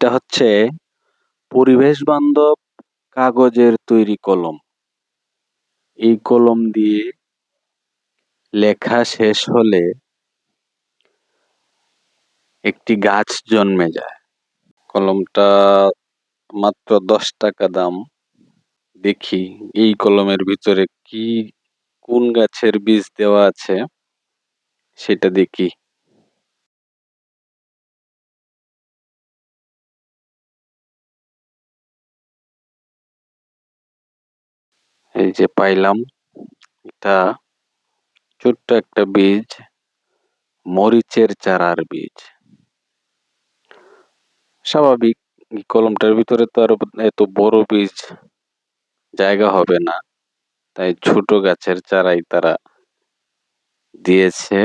এইটা হচ্ছে পরিবেশ বান্ধব কাগজের তৈরি কলম। এই কলম দিয়ে লেখা শেষ হলে একটি গাছ জন্মে যায়। কলমটা মাত্র 10 টাকা দাম। দেখি এই কলমের ভিতরে কোন গাছের বীজ দেওয়া আছে সেটা দেখি। এই যে পাইলাম, এটা ছোট্ট একটা বীজ, মরিচের চারার বীজ। স্বাভাবিক এই কলমটার ভিতরে তো আর এত বড় বীজ জায়গা হবে না, তাই ছোট গাছের চারাই তারা দিয়েছে।